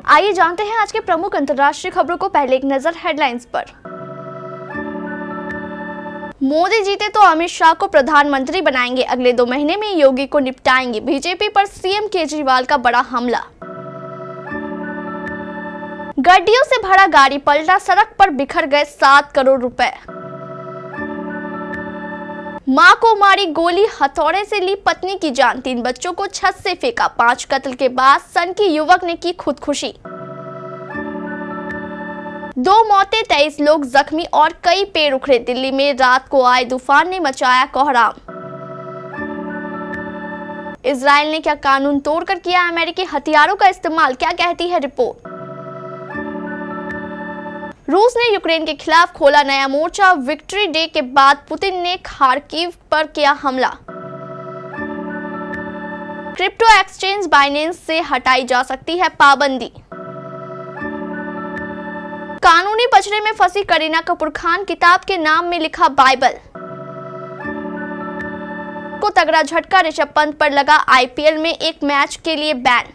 आइए जानते हैं आज के प्रमुख अंतर्राष्ट्रीय खबरों को। पहले एक नजर हेडलाइंस पर। मोदी जीते तो अमित शाह को प्रधानमंत्री बनाएंगे, अगले 2 महीने में योगी को निपटाएंगे। बीजेपी पर सीएम केजरीवाल का बड़ा हमला। गड्डियों से भरा गाड़ी पलटा, सड़क पर बिखर गए 7 करोड़ रुपए। मां को मारी गोली, हथौड़े से ली पत्नी की जान, 3 बच्चों को छत से फेंका। 5 कत्ल के बाद सनकी युवक ने की खुदकुशी। 2 मौतें, 23 लोग जख्मी और कई पेड़ उखड़े। दिल्ली में रात को आए तूफान ने मचाया कोहराम। इजराइल ने क्या कानून तोड़कर किया अमेरिकी हथियारों का इस्तेमाल, क्या कहती है रिपोर्ट। रूस ने यूक्रेन के खिलाफ खोला नया मोर्चा, विक्ट्री डे के बाद पुतिन ने खार्किव पर किया हमला। क्रिप्टो एक्सचेंज बाइनेंस से हटाई जा सकती है पाबंदी। कानूनी पचड़े में फंसी करीना कपूर खान, किताब के नाम में लिखा बाइबल। को तगड़ा झटका, ऋषभ पंत पर लगा आईपीएल में एक मैच के लिए बैन।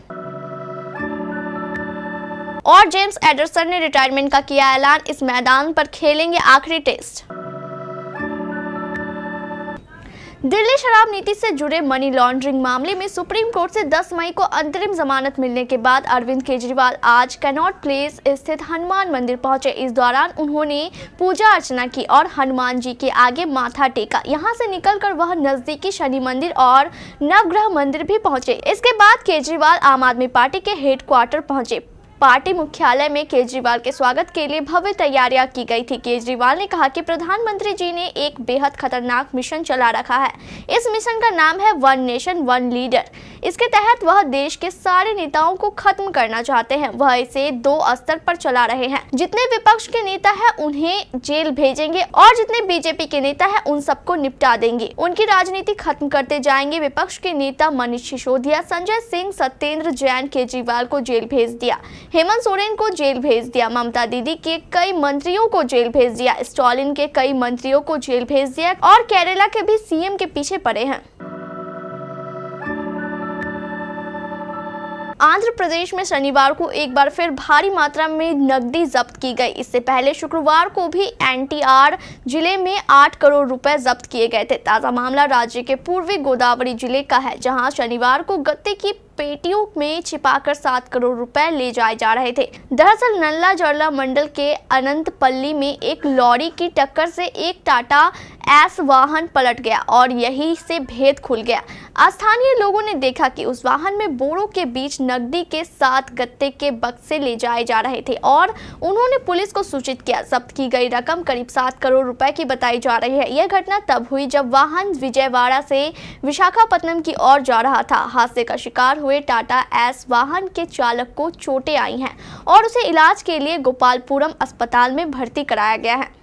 और जेम्स एंडरसन ने रिटायरमेंट का किया ऐलान, इस मैदान पर खेलेंगे आखिरी टेस्ट। दिल्ली शराब नीति से जुड़े मनी लॉन्ड्रिंग मामले में सुप्रीम कोर्ट से 10 मई को अंतरिम जमानत मिलने के बाद अरविंद केजरीवाल आज कैनॉट प्लेस स्थित हनुमान मंदिर पहुंचे। इस दौरान उन्होंने पूजा अर्चना की और हनुमान जी के आगे माथा टेका। यहां से निकलकर वह नजदीकी शनि मंदिर और नवग्रह मंदिर भी पहुंचे। इसके बाद केजरीवाल आम आदमी पार्टी के हेडक्वार्टर पहुंचे। पार्टी मुख्यालय में केजरीवाल के स्वागत के लिए भव्य तैयारियां की गई थी। केजरीवाल ने कहा कि प्रधानमंत्री जी ने एक बेहद खतरनाक मिशन चला रखा है। इस मिशन का नाम है वन नेशन वन लीडर। इसके तहत वह देश के सारे नेताओं को खत्म करना चाहते हैं। वह इसे 2 स्तर पर चला रहे हैं। जितने विपक्ष के नेता हैं उन्हें जेल भेजेंगे और जितने बीजेपी के नेता हैं उन सबको निपटा देंगे। उनकी राजनीति खत्म करते जाएंगे। विपक्ष के नेता मनीष सिसोदिया, संजय सिंह, सत्येंद्र जैन केजरीवाल को जेल भेज दिया। हेमंत सोरेन को जेल भेज दिया। ममता दीदी के कई मंत्रियों को जेल भेज दिया। स्टालिन के कई मंत्रियों को जेल भेज दिया और केरला के भी सीएम के पीछे पड़े हैं। आंध्र प्रदेश में शनिवार को एक बार फिर भारी मात्रा में नकदी जब्त की गई। इससे पहले शुक्रवार को भी एनटीआर जिले में 8 करोड़ रुपए जब्त किए गए थे। ताजा मामला राज्य के पूर्वी गोदावरी जिले का है, जहां शनिवार को गत्ते की पेटियों में छिपाकर 7 करोड़ रुपए ले जाए जा रहे थे। दरअसल नल्ला जरला मंडल के अनंतपल्ली में एक लॉरी की टक्कर से एक टाटा एस वाहन पलट गया और यहीं से भेद खुल गया। स्थानीय लोगों ने देखा कि उस वाहन में बोरों के बीच नकदी के साथ गत्ते के बक्से ले जाए जा रहे थे और उन्होंने पुलिस को सूचित किया। जब्त की गई रकम करीब 7 करोड़ रुपए की बताई जा रही है। यह घटना तब हुई जब वाहन विजयवाड़ा से विशाखापट्टनम की ओर जा रहा था। हादसे का शिकार हुए टाटा एस वाहन के चालक को चोटें आई हैं और उसे इलाज के लिए गोपालपुरम अस्पताल में भर्ती कराया गया है।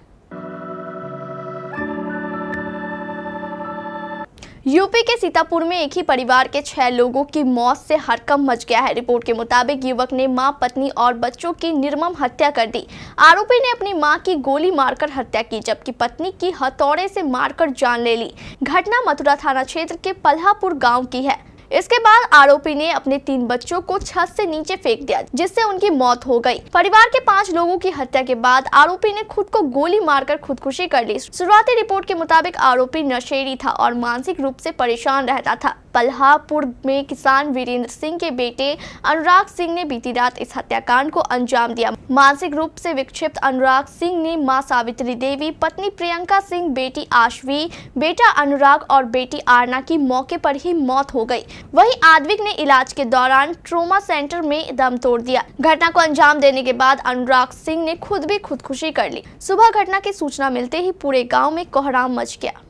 यूपी के सीतापुर में एक ही परिवार के 6 लोगों की मौत से हड़कंप मच गया है। रिपोर्ट के मुताबिक युवक ने मां, पत्नी और बच्चों की निर्मम हत्या कर दी। आरोपी ने अपनी मां की गोली मारकर हत्या की, जबकि पत्नी की हथौड़े से मारकर जान ले ली। घटना मथुरा थाना क्षेत्र के पल्हापुर गांव की है। इसके बाद आरोपी ने अपने 3 बच्चों को छत से नीचे फेंक दिया, जिससे उनकी मौत हो गई। परिवार के 5 लोगों की हत्या के बाद आरोपी ने खुद को गोली मारकर खुदकुशी कर ली। शुरुआती रिपोर्ट के मुताबिक आरोपी नशेड़ी था और मानसिक रूप से परेशान रहता था। पल्हापुर में किसान वीरेंद्र सिंह के बेटे अनुराग सिंह ने बीती रात इस हत्याकांड को अंजाम दिया। मानसिक रूप से विक्षिप्त अनुराग सिंह ने मां सावित्री देवी, पत्नी प्रियंका सिंह, बेटी आशवी, बेटा अनुराग और बेटी आरना की मौके पर ही मौत हो गई। वहीं आद्विक ने इलाज के दौरान ट्रोमा सेंटर में दम तोड़ दिया। घटना को अंजाम देने के बाद अनुराग सिंह ने खुद भी खुदकुशी कर ली। सुबह घटना की सूचना मिलते ही पूरे गांव में कोहराम मच गया।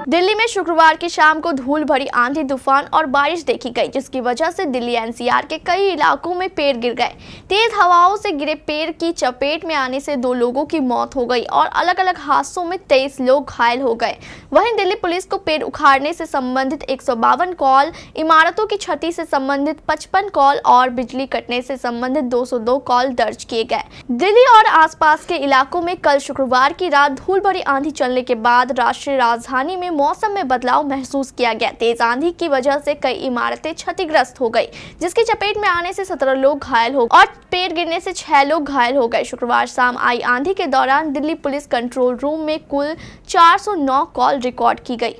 दिल्ली में शुक्रवार की शाम को धूल भरी आंधी, तूफान और बारिश देखी गई, जिसकी वजह से दिल्ली एनसीआर के कई इलाकों में पेड़ गिर गए। तेज हवाओं से गिरे पेड़ की चपेट में आने से 2 लोगों की मौत हो गई और अलग अलग हादसों में 23 लोग घायल हो गए। वहीं दिल्ली पुलिस को पेड़ उखाड़ने से संबंधित 152 कॉल, इमारतों की क्षति से संबंधित 55 कॉल और बिजली कटने से संबंधित 202 कॉल दर्ज किए गए। दिल्ली और आसपास के इलाकों में कल शुक्रवार की रात धूल भरी आंधी चलने के बाद राष्ट्रीय राजधानी में मौसम में बदलाव महसूस किया गया। तेज आंधी की वजह से कई इमारतें क्षतिग्रस्त हो गई, जिसकी चपेट में आने से 17 लोग घायल हो गए और पेड़ गिरने से 6 लोग घायल हो गए। शुक्रवार शाम आई आंधी के दौरान दिल्ली पुलिस कंट्रोल रूम में कुल 409 कॉल रिकॉर्ड की गई।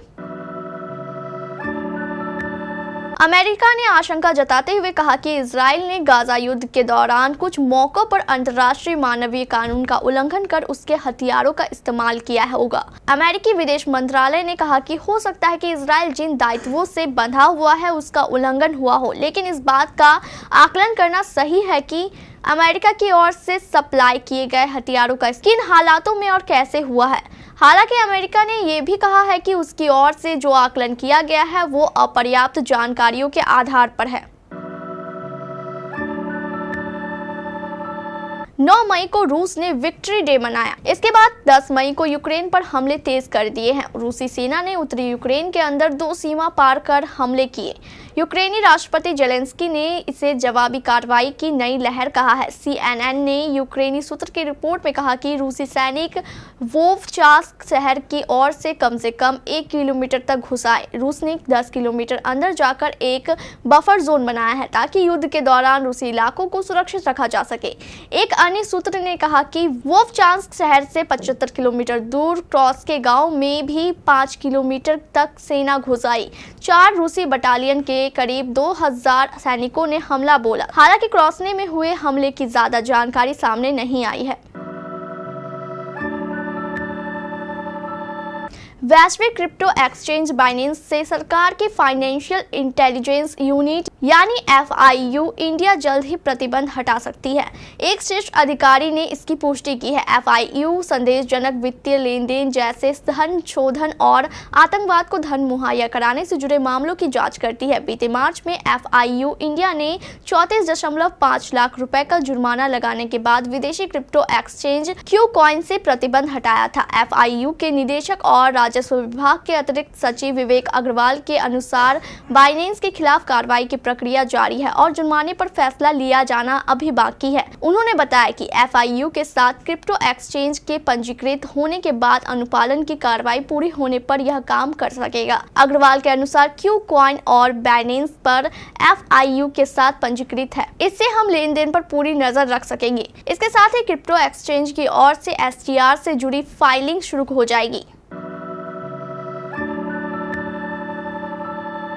अमेरिका ने आशंका जताते हुए कहा कि इजराइल ने गाजा युद्ध के दौरान कुछ मौकों पर अंतर्राष्ट्रीय मानवीय कानून का उल्लंघन कर उसके हथियारों का इस्तेमाल किया होगा। अमेरिकी विदेश मंत्रालय ने कहा कि हो सकता है कि इजराइल जिन दायित्वों से बंधा हुआ है उसका उल्लंघन हुआ हो, लेकिन इस बात का आकलन करना सही है कि अमेरिका की ओर से सप्लाई किए गए हथियारों का किन हालातों में और कैसे हुआ है। हालांकि अमेरिका ने यह भी कहा है कि उसकी ओर से जो आकलन किया गया है वो अपर्याप्त जानकारियों के आधार पर है। 9 मई को रूस ने विक्ट्री डे मनाया। इसके बाद 10 मई को यूक्रेन पर हमले तेज कर दिए हैं। रूसी सेना ने उत्तरी यूक्रेन के अंदर 2 सीमा पार कर हमले किए। यूक्रेनी राष्ट्रपति जेलेंस्की ने इसे जवाबी कार्रवाई की नई लहर कहा है। CNN ने यूक्रेनी सूत्र की रिपोर्ट में कहा कि रूसी सैनिक वोवचास्क शहर की ओर से कम 1 किलोमीटर तक घुस आए। रूस ने 10 किलोमीटर अंदर जाकर एक बफर जोन बनाया है ताकि युद्ध के दौरान रूसी इलाकों को सुरक्षित रखा जा सके। एक अन्य सूत्र ने कहा कि वोवचास्क शहर से 75 किलोमीटर दूर क्रॉस के गांव में भी 5 किलोमीटर तक सेना घुस आई। 4 रूसी बटालियन के करीब 2000 सैनिकों ने हमला बोला। हालांकि क्रॉसने में हुए हमले की ज्यादा जानकारी सामने नहीं आई है। वैश्विक क्रिप्टो एक्सचेंज बाइनेंस से सरकार की फाइनेंशियल इंटेलिजेंस यूनिट यानी FIU इंडिया जल्द ही प्रतिबंध हटा सकती है। एक शीर्ष अधिकारी ने इसकी पुष्टि की है। FIU संदेशजनक वित्तीय लेन देन जैसे धन शोधन और आतंकवाद को धन मुहैया कराने से जुड़े मामलों की जांच करती है। बीते मार्च में FIU इंडिया ने 34.5 लाख रुपए का जुर्माना लगाने के बाद विदेशी क्रिप्टो एक्सचेंज क्यूकॉइन से प्रतिबंध हटाया था। FIU के निदेशक और राजस्व विभाग के अतिरिक्त सचिव विवेक अग्रवाल के अनुसार बाइनेंस के खिलाफ कार्रवाई की प्रक्रिया जारी है और जुर्माने पर फैसला लिया जाना अभी बाकी है। उन्होंने बताया कि FIU के साथ क्रिप्टो एक्सचेंज के पंजीकृत होने के बाद अनुपालन की कार्रवाई पूरी होने पर यह काम कर सकेगा। अग्रवाल के अनुसार क्यूकॉइन और बाइनेंस पर FIU के साथ पंजीकृत है। इससे हम लेन देन पर पूरी नजर रख सकेंगे। इसके साथ ही क्रिप्टो एक्सचेंज की ओर से STR से जुड़ी फाइलिंग शुरू हो जाएगी।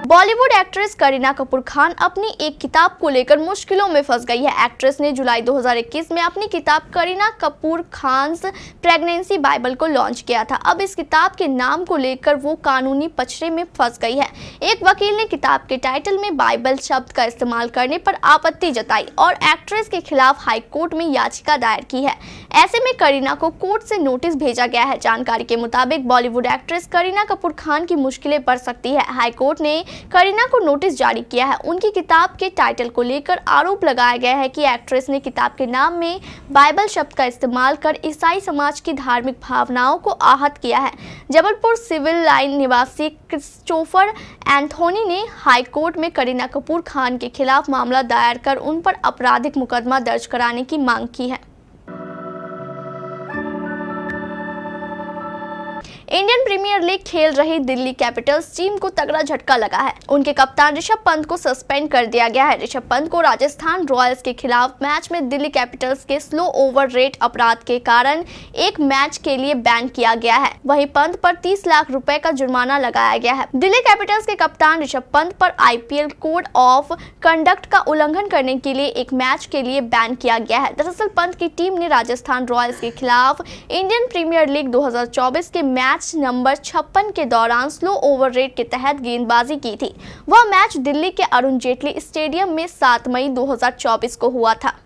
बॉलीवुड एक्ट्रेस करीना कपूर खान अपनी एक किताब को लेकर मुश्किलों में फंस गई है। एक्ट्रेस ने जुलाई 2021 में अपनी किताब करीना कपूर खान्स प्रेगनेंसी बाइबल को लॉन्च किया था। अब इस किताब के नाम को लेकर वो कानूनी पचड़े में फंस गई है। एक वकील ने किताब के टाइटल में बाइबल शब्द का इस्तेमाल करने पर आपत्ति जताई और एक्ट्रेस के खिलाफ हाई कोर्ट में याचिका दायर की है। ऐसे में करीना को कोर्ट से नोटिस भेजा गया है। जानकारी के मुताबिक बॉलीवुड एक्ट्रेस करीना कपूर खान की मुश्किलें बढ़ सकती है। हाई कोर्ट ने करीना को नोटिस जारी किया है। उनकी किताब के टाइटल को लेकर आरोप लगाया गया है कि एक्ट्रेस ने किताब के नाम में बाइबल शब्द का इस्तेमाल कर ईसाई समाज की धार्मिक भावनाओं को आहत किया है। जबलपुर सिविल लाइन निवासी क्रिस्टोफर एंथोनी ने हाई कोर्ट में करीना कपूर खान के खिलाफ मामला दायर कर उन पर आपराधिक मुकदमा दर्ज कराने की मांग की है। इंडियन प्रीमियर लीग खेल रही दिल्ली कैपिटल्स टीम को तगड़ा झटका लगा है। उनके कप्तान ऋषभ पंत को सस्पेंड कर दिया गया है। ऋषभ पंत को राजस्थान रॉयल्स के खिलाफ मैच में दिल्ली कैपिटल्स के स्लो ओवर रेट अपराध के कारण एक मैच के लिए बैन किया गया है। वहीं पंत पर 30 लाख रुपए का जुर्माना लगाया गया है। दिल्ली कैपिटल्स के कप्तान ऋषभ पंत पर IPL कोड ऑफ कंडक्ट का उल्लंघन करने के लिए एक मैच के लिए बैन किया गया है। दरअसल पंत की टीम ने राजस्थान रॉयल्स के खिलाफ इंडियन प्रीमियर लीग 2024 के मैच नंबर 56 के दौरान स्लो ओवर रेट के तहत गेंदबाजी की थी। वह मैच दिल्ली के अरुण जेटली स्टेडियम में 7 मई 2024 को हुआ था।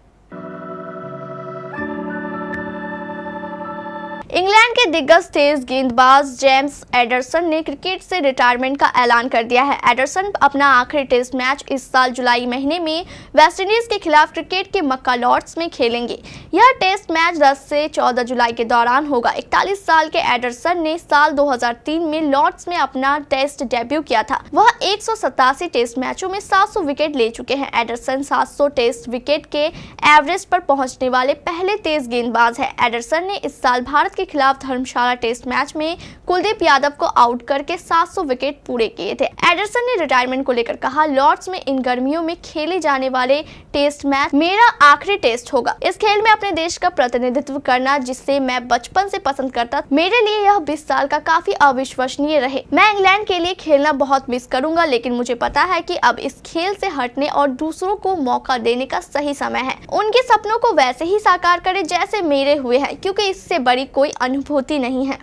इंग्लैंड के दिग्गज तेज गेंदबाज जेम्स एडरसन ने क्रिकेट से रिटायरमेंट का ऐलान कर दिया है। एडरसन अपना आखिरी टेस्ट मैच इस साल जुलाई महीने में वेस्टइंडीज के खिलाफ क्रिकेट के मक्का लॉर्ड्स में खेलेंगे। यह टेस्ट मैच 10 से 14 जुलाई के दौरान होगा। 41 साल के एडरसन ने साल 2003 में लॉर्ड्स में अपना टेस्ट डेब्यू किया था। वह 187 टेस्ट मैचों में 700 विकेट ले चुके हैं। एडरसन 700 टेस्ट विकेट के एवरेज पर पहुंचने वाले पहले तेज गेंदबाज है। एडरसन ने इस साल भारत के खिलाफ धर्मशाला टेस्ट मैच में कुलदीप यादव को आउट करके 700 विकेट पूरे किए थे। एंडरसन ने रिटायरमेंट को लेकर कहा, लॉर्ड्स में इन गर्मियों में खेले जाने वाले टेस्ट मैच मेरा आखिरी टेस्ट होगा। इस खेल में अपने देश का प्रतिनिधित्व करना, जिसे मैं बचपन से पसंद करता, मेरे लिए यह 20 साल का काफी अविश्वसनीय रहे। मैं इंग्लैंड के लिए खेलना बहुत मिस करूंगा, लेकिन मुझे पता है कि अब इस खेल से हटने और दूसरों को मौका देने का सही समय है। उनके सपनों को वैसे ही साकार करें जैसे मेरे हुए हैं, क्योंकि इससे बड़ी कोई अनुभूति नहीं है।